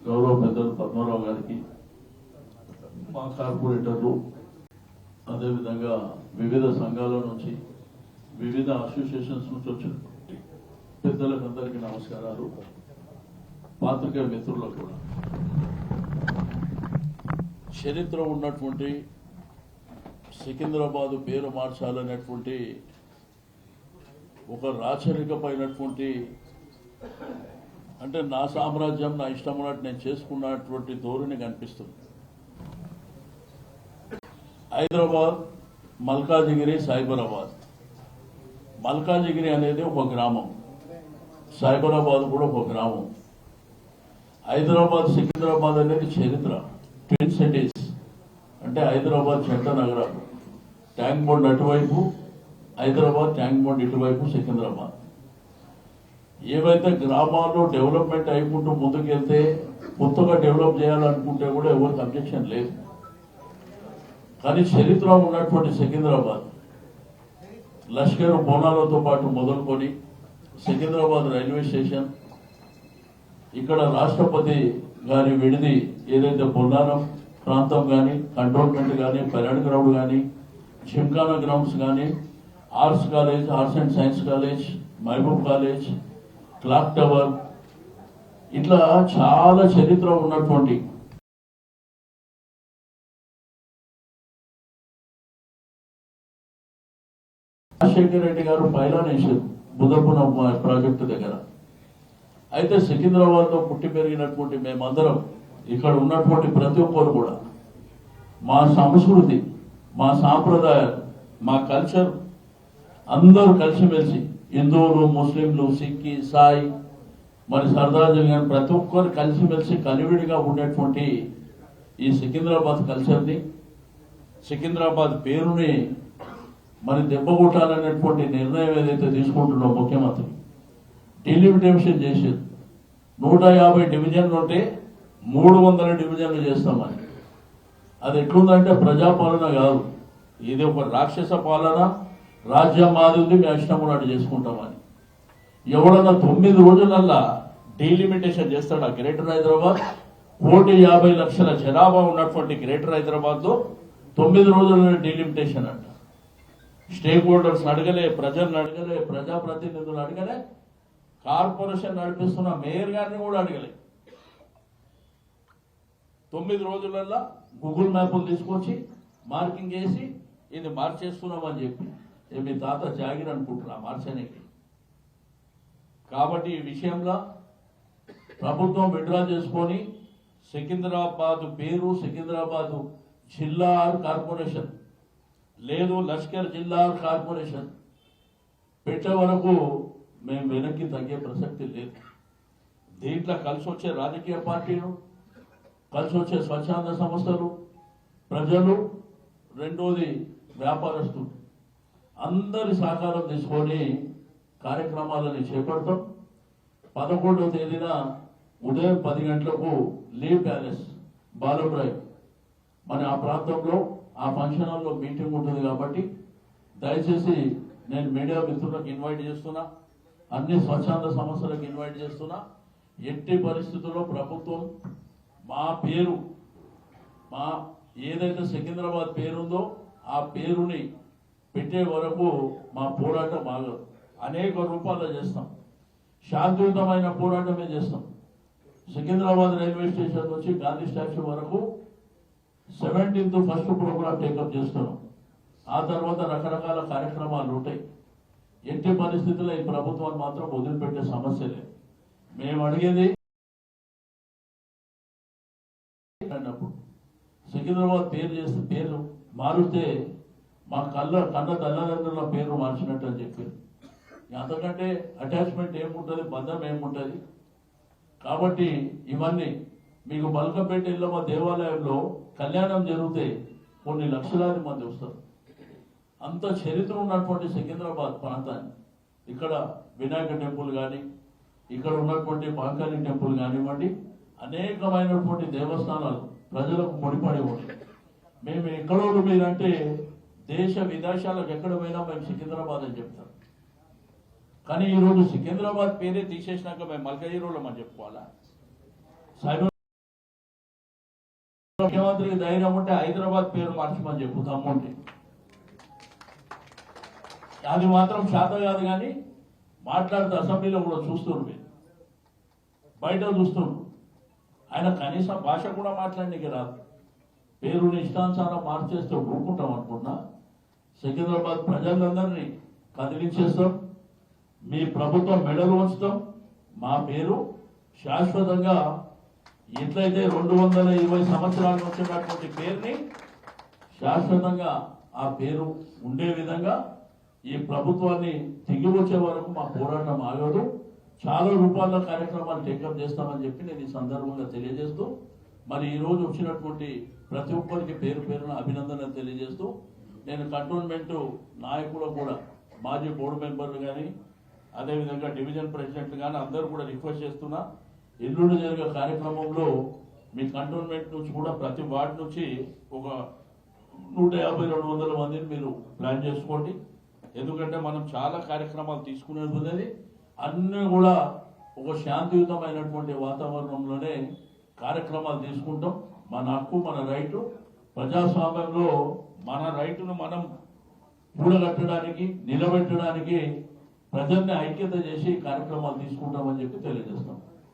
గౌరవ పెద్దలు పద్మారావు గారికి, మా కార్పొరేటర్లు, అదేవిధంగా వివిధ సంఘాల నుంచి, వివిధ అసోసియేషన్స్ నుంచి వచ్చిన పెద్దలకు అందరికీ నమస్కారాలు. పాత్రికేయ మిత్రులకు కూడా. చరిత్ర ఉన్నటువంటి సికింద్రాబాద్ పేరు మార్చాలనేటువంటి ఒక రాచరికమైనటువంటి, అంటే నా సామ్రాజ్యం నా ఇష్టం ఉన్నట్టు నేను చేసుకున్నటువంటి ధోరణి కనిపిస్తుంది. హైదరాబాద్, మల్కాజిగిరి, సైబరాబాద్. మల్కాజిగిరి అనేది ఒక గ్రామం, సైబరాబాద్ కూడా ఒక గ్రామం. హైదరాబాద్, సికింద్రాబాద్ అనేది చరిత్ర, ట్విన్ సిటీస్. అంటే హైదరాబాద్ జంట నగరాలు, ట్యాంక్ బండ్ అటువైపు హైదరాబాద్, ట్యాంక్ బండ్ ఇటువైపు సికింద్రాబాద్. ఏవైతే గ్రామాల్లో డెవలప్మెంట్ అయిపోతూ ముందుకెళ్తే కొత్తగా డెవలప్ చేయాలనుకుంటే కూడా ఎవరికి అబ్జెక్షన్ లేదు. కానీ చరిత్ర ఉన్నటువంటి సికింద్రాబాద్, లష్కర్ బోనాలతో పాటు మొదలుకొని సికింద్రాబాద్ రైల్వే స్టేషన్, ఇక్కడ రాష్ట్రపతి గారి విడిది ఏదైతే బొల్లారం ప్రాంతం కానీ, కంటోన్మెంట్ కానీ, పరేడ్ గ్రౌండ్ కానీ, జిమ్ఖానా గ్రౌండ్స్ కానీ, Arts College, Arts and Science College, Mahbub College, Clock Tower, ఇట్లా చాలా చరిత్ర ఉన్నటువంటి రాజశేఖర రెడ్డి గారు పైలాన్ వేసారు బుధపున ప్రాజెక్టు దగ్గర. అయితే సికింద్రాబాద్ లో పుట్టి పెరిగినటువంటి మేమందరం, ఇక్కడ ఉన్నటువంటి ప్రతి ఒక్కరు కూడా మా సంస్కృతి, మా సాంప్రదాయాలు, మా కల్చర్ అందరూ కలిసిమెలిసి, హిందువులు, ముస్లింలు, సిక్కి, సాయి, మరి సర్దార్జీ గారు ప్రతి ఒక్కరు కలిసిమెలిసి కలివిడిగా ఉండేటువంటి ఈ సికింద్రాబాద్ కల్చర్ని, సికింద్రాబాద్ పేరుని మరి దెబ్బకొట్టాలనేటువంటి నిర్ణయం ఏదైతే తీసుకుంటున్నాం ముఖ్యమంత్రి, డిలిమిటేషన్ చేసేది 150 డివిజన్లు ఉంటే 300 డివిజన్లు చేస్తామని. అది ఎట్లుందంటే ప్రజాపాలన కాదు, ఇది ఒక రాక్షస పాలన, రాజ్యం మాదింది, మేము ఇష్టం ఉన్నట్టు చేసుకుంటామని. ఎవడన్నా 9 రోజులల్లా డీలిమిటేషన్ చేస్తాడు. గ్రేటర్ హైదరాబాద్ 1,50,00,000 జనాభా ఉన్నటువంటి గ్రేటర్ హైదరాబాద్ లో 9 రోజుల డీలిమిటేషన్ అంట. స్టేక్ హోల్డర్స్ అడగలే, ప్రజలను అడగలే, ప్రజాప్రతినిధులు అడగలే, కార్పొరేషన్ నడిపిస్తున్న మేయర్ గారిని కూడా అడగలే. 9 రోజులల్లా గూగుల్ మ్యాప్లు తీసుకొచ్చి మార్కింగ్ చేసి ఇది మార్చేస్తున్నామని చెప్పి, మీ తాత జాగిర్ అనుకుంటున్నా మార్చడానికి. కాబట్టి ఈ విషయంలో ప్రభుత్వం విడ్రా చేసుకొని సికింద్రాబాద్ పేరు సికింద్రాబాద్ జిల్లా కార్పొరేషన్ లేదు, లష్కర్ జిల్లా కార్పొరేషన్ పెట్టే వరకు మేము వెనక్కి తగ్గే ప్రసక్తి లేదు. దీంట్లో కలిసి వచ్చే రాజకీయ పార్టీలు, కలిసి వచ్చే స్వచ్ఛంద సంస్థలు, ప్రజలు, రెండోది వ్యాపారస్తులు అందరి సహకారం తీసుకొని కార్యక్రమాలను చేపడతాం. 11వ తేదీన ఉదయం 10 గంటలకు లీ ప్యాలెస్, బాలబ్రాయ్ మన ఆ ప్రాంతంలో ఆ ఫంక్షన్ హాల్లో మీటింగ్ ఉంటుంది. కాబట్టి దయచేసి నేను మీడియా మిత్రులకు ఇన్వైట్ చేస్తున్నా, అన్ని స్వచ్ఛంద సంస్థలకు ఇన్వైట్ చేస్తున్నా. ఎట్టి పరిస్థితుల్లో ప్రభుత్వం మా పేరు, మా ఏదైతే సికింద్రాబాద్ పేరుందో ఆ పేరుని పెట్టే వరకు మా పోరాటం ఆగదు. అనేక రూపాల్లో చేస్తాం, శాంతియుతమైన పోరాటమే చేస్తాం. సికింద్రాబాద్ రైల్వే స్టేషన్ నుంచి గాంధీ స్టాచ్యూ వరకు 17th ఫస్ట్ ప్రోగ్రామ్ టేకప్ చేస్తున్నాం. ఆ తర్వాత రకరకాల కార్యక్రమాలు ఉంటాయి. ఎట్టి పరిస్థితుల్లో ఈ ప్రభుత్వాన్ని మాత్రం వదిలిపెట్టే సమస్య లేదు. మేము అడిగేది అన్నప్పుడు సికింద్రాబాద్ పేరు మారితే మా కన్న తల్లిదండ్రుల పేరు మార్చినట్టు అని చెప్పారు. అంతకంటే అటాచ్మెంట్ ఏముంటుంది, బంధం ఏముంటుంది. కాబట్టి ఇవన్నీ మీకు బల్కంపేట ఇళ్ళమ్మ దేవాలయంలో కళ్యాణం జరిగితే కొన్ని లక్షలాది మంది వస్తారు. అంత చరిత్ర ఉన్నటువంటి సికింద్రాబాద్ ప్రాంతాన్ని, ఇక్కడ వినాయక టెంపుల్ కానీ, ఇక్కడ ఉన్నటువంటి మహంకాళి టెంపుల్ కానివ్వండి, అనేకమైనటువంటి దేవస్థానాలు ప్రజలకు ముడిపడి ఉంటాయి. మేము ఎక్కడోడు మీరంటే దేశ విదేశాలకు ఎక్కడ పోయినా మేము సికింద్రాబాద్ అని చెప్తాం. కానీ ఈరోజు సికింద్రాబాద్ పేరే తీసేసినాక మేము మల్కాజిగిరిలో మనం చెప్పుకోవాలా? సైబర్ ముఖ్యమంత్రికి ధైర్యం ఉంటే హైదరాబాద్ పేరు మార్చమని చెప్పు తమ్ముంటే. అది మాత్రం శాత కాదు, కానీ మాట్లాడితే అసెంబ్లీలో కూడా చూస్తున్నారు, మీరు బయట చూస్తున్నారు. ఆయన కనీసం భాష కూడా మాట్లాడడానికి రాదు. పేరుని ఇష్టానుసారం మార్చేస్తే ఊరుకుంటాం అనుకున్నా. సికింద్రాబాద్ ప్రజలందరినీ కదిలించేస్తాం, మీ ప్రభుత్వం మెడలు ఉంచుతాం, మా పేరు శాశ్వతంగా ఎట్లయితే 220 సంవత్సరాల నుంచి ఉన్నటువంటి పేరుని శాశ్వతంగా ఆ పేరు ఉండే విధంగా ఈ ప్రభుత్వాన్ని తిరిగి వచ్చే వరకు మా పోరాటం ఆగదు. చాలా రూపాయల కార్యక్రమాలు టేకప్ చేస్తామని చెప్పి నేను ఈ సందర్భంగా తెలియజేస్తూ, మరి ఈ రోజు వచ్చినటువంటి ప్రతి ఒక్కరికి పేరు పేరున అభినందనలు తెలియజేస్తూ, నేను కంటోన్మెంట్ నాయకులు కూడా మాజీ బోర్డు మెంబర్లు కానీ అదేవిధంగా డివిజన్ ప్రెసిడెంట్లు కానీ అందరూ కూడా రిక్వెస్ట్ చేస్తున్నా, ఎల్లుండి జరిగే కార్యక్రమంలో మీ కంటోన్మెంట్ నుంచి కూడా ప్రతి వార్డు నుంచి ఒక 150-200 మందిని మీరు ప్లాన్ చేసుకోండి. ఎందుకంటే మనం చాలా కార్యక్రమాలు తీసుకునేది ఉన్నది, అన్నీ కూడా ఒక శాంతియుతమైనటువంటి వాతావరణంలోనే కార్యక్రమాలు తీసుకుంటాం. మన హక్కు, మన రైటు, ప్రజాస్వామ్యంలో మన రైటును మనం కూడగట్టడానికి, నిలబెట్టడానికి ప్రజల్ని ఐక్యత చేసి కార్యక్రమాలు తీసుకుంటామని చెప్పి తెలియజేస్తాం.